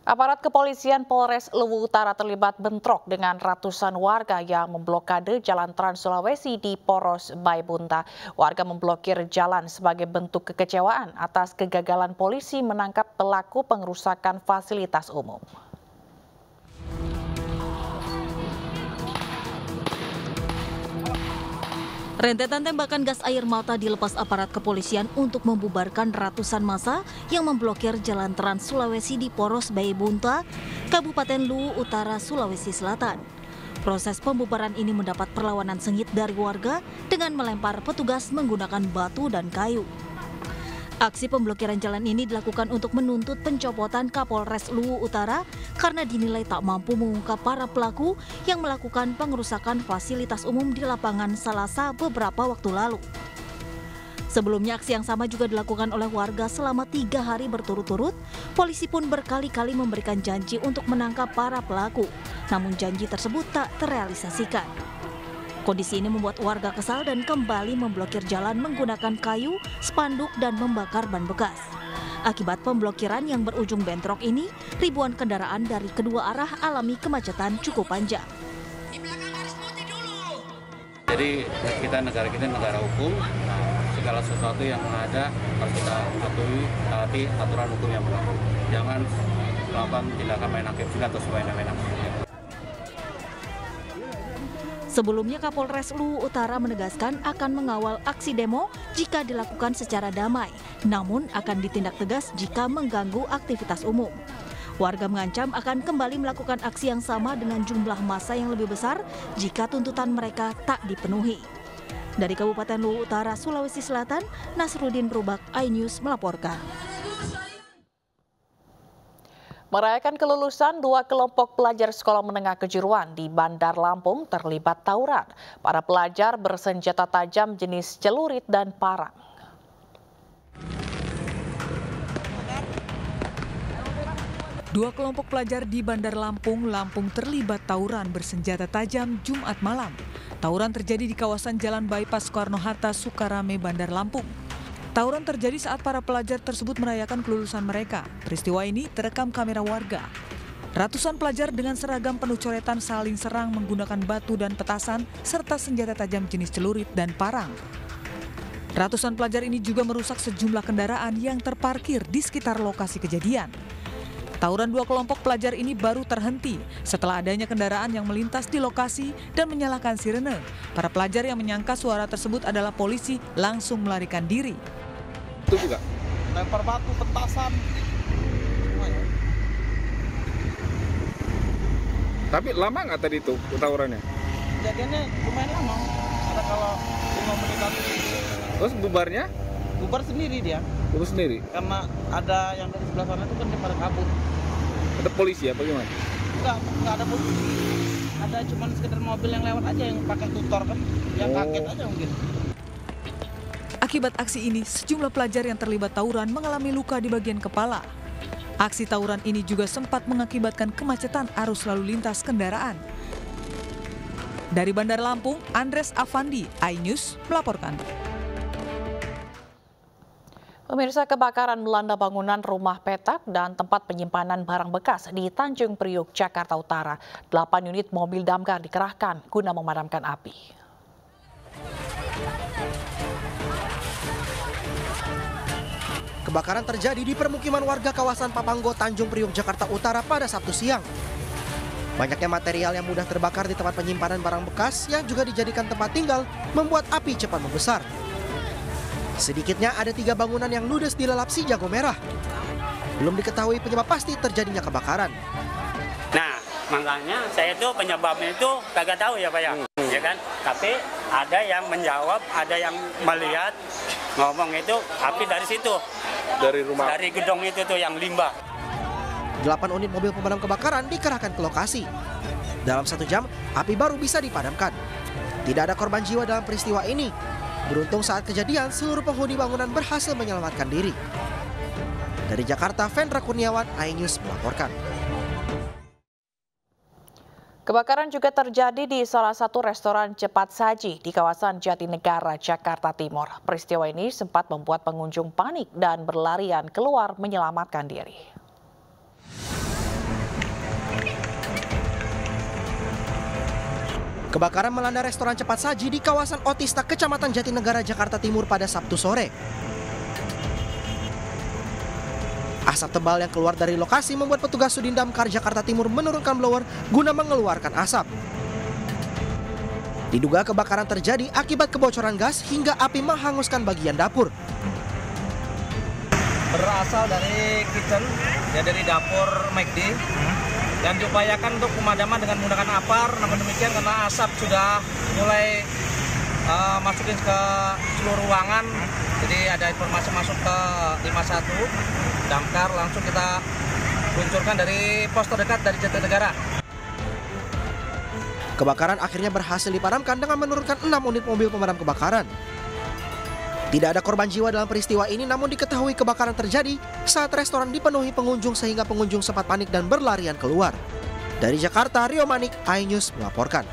Aparat kepolisian Polres Luwu Utara terlibat bentrok dengan ratusan warga yang memblokade Jalan Trans Sulawesi di Poros Baibunta. Warga memblokir jalan sebagai bentuk kekecewaan atas kegagalan polisi menangkap pelaku pengerusakan fasilitas umum. Rentetan tembakan gas air mata dilepas aparat kepolisian untuk membubarkan ratusan massa yang memblokir Jalan Trans Sulawesi di Poros Baibunta, Kabupaten Luwu Utara, Sulawesi Selatan. Proses pembubaran ini mendapat perlawanan sengit dari warga dengan melempar petugas menggunakan batu dan kayu. Aksi pemblokiran jalan ini dilakukan untuk menuntut pencopotan Kapolres Luwu Utara karena dinilai tak mampu mengungkap para pelaku yang melakukan pengerusakan fasilitas umum di lapangan Salasa beberapa waktu lalu. Sebelumnya aksi yang sama juga dilakukan oleh warga selama 3 hari berturut-turut. Polisi pun berkali-kali memberikan janji untuk menangkap para pelaku, namun janji tersebut tak terrealisasikan. Kondisi ini membuat warga kesal dan kembali memblokir jalan menggunakan kayu, spanduk, dan membakar ban bekas. Akibat pemblokiran yang berujung bentrok ini, ribuan kendaraan dari kedua arah alami kemacetan cukup panjang. Jadi negara kita negara hukum, segala sesuatu yang ada harus kita patuhi, taati aturan hukum yang berlaku. Jangan melakukan tindakan main hakim atau semena-mena. Sebelumnya Kapolres Luwu Utara menegaskan akan mengawal aksi demo jika dilakukan secara damai, namun akan ditindak tegas jika mengganggu aktivitas umum. Warga mengancam akan kembali melakukan aksi yang sama dengan jumlah massa yang lebih besar jika tuntutan mereka tak dipenuhi. Dari Kabupaten Luwu Utara, Sulawesi Selatan, Nasruddin Rubak, iNews melaporkan. Merayakan kelulusan 2 kelompok pelajar sekolah menengah kejuruan di Bandar Lampung terlibat tawuran. Para pelajar bersenjata tajam jenis celurit dan parang. Dua kelompok pelajar di Bandar Lampung terlibat tawuran bersenjata tajam Jumat malam. Tawuran terjadi di kawasan Jalan Bypass Soekarno-Hatta, Sukarame, Bandar Lampung. Tawuran terjadi saat para pelajar tersebut merayakan kelulusan mereka. Peristiwa ini terekam kamera warga. Ratusan pelajar dengan seragam penuh coretan saling serang menggunakan batu dan petasan serta senjata tajam jenis celurit dan parang. Ratusan pelajar ini juga merusak sejumlah kendaraan yang terparkir di sekitar lokasi kejadian. Tawuran 2 kelompok pelajar ini baru terhenti setelah adanya kendaraan yang melintas di lokasi dan menyalakan sirene. Para pelajar yang menyangka suara tersebut adalah polisi langsung melarikan diri. Itu juga lempar batu, petasan semuanya. Tapi lama nggak tadi itu tawurannya? Kejadiannya lumayan lama, ada kalau 5 menit. Terus bubarnya? Bubar sendiri dia. Bubar sendiri? Karena ada yang dari sebelah sana itu kan dia pada kabur. Ada polisi apa gimana? Enggak ada polisi. Ada cuma sekedar mobil yang lewat aja yang pakai tutor kan, yang kaget aja mungkin. Akibat aksi ini, sejumlah pelajar yang terlibat tawuran mengalami luka di bagian kepala. Aksi tawuran ini juga sempat mengakibatkan kemacetan arus lalu lintas kendaraan. Dari Bandar Lampung, Andres Afandi, iNews melaporkan. Pemirsa, kebakaran melanda bangunan rumah petak dan tempat penyimpanan barang bekas di Tanjung Priok, Jakarta Utara. 8 unit mobil damkar dikerahkan guna memadamkan api. Kebakaran terjadi di permukiman warga kawasan Papanggo, Tanjung Priok, Jakarta Utara pada Sabtu siang. Banyaknya material yang mudah terbakar di tempat penyimpanan barang bekas yang juga dijadikan tempat tinggal membuat api cepat membesar. Sedikitnya ada 3 bangunan yang ludes dilalap si jago merah. Belum diketahui penyebab pasti terjadinya kebakaran. Nah, makanya saya itu penyebabnya itu kagak tahu ya Pak ya. Ya kan? Tapi ada yang menjawab, ada yang melihat, ngomong itu api dari situ. Dari rumah? Dari gedung itu tuh yang limbah. 8 unit mobil pemadam kebakaran dikerahkan ke lokasi. Dalam 1 jam, api baru bisa dipadamkan. Tidak ada korban jiwa dalam peristiwa ini. Beruntung saat kejadian, seluruh penghuni bangunan berhasil menyelamatkan diri. Dari Jakarta, Vendra Kurniawan, iNews melaporkan. Kebakaran juga terjadi di salah satu restoran cepat saji di kawasan Jatinegara, Jakarta Timur. Peristiwa ini sempat membuat pengunjung panik dan berlarian keluar menyelamatkan diri. Kebakaran melanda restoran cepat saji di kawasan Otista, Kecamatan Jatinegara, Jakarta Timur pada Sabtu sore. Asap tebal yang keluar dari lokasi membuat petugas Sudin Damkar Jakarta Timur menurunkan blower guna mengeluarkan asap. Diduga kebakaran terjadi akibat kebocoran gas hingga api menghanguskan bagian dapur. Berasal dari kitchen, ya dari dapur McD, dan diupayakan untuk pemadaman dengan menggunakan apar. Namun demikian karena asap sudah mulai masukin ke seluruh ruangan, jadi ada informasi masuk ke 51 Damkar, langsung kita luncurkan dari pos terdekat dari Jatinegara. Kebakaran akhirnya berhasil dipadamkan dengan menurunkan 6 unit mobil pemadam kebakaran. Tidak ada korban jiwa dalam peristiwa ini, namun diketahui kebakaran terjadi saat restoran dipenuhi pengunjung sehingga pengunjung sempat panik dan berlarian keluar. Dari Jakarta, Rio Manik, iNews melaporkan.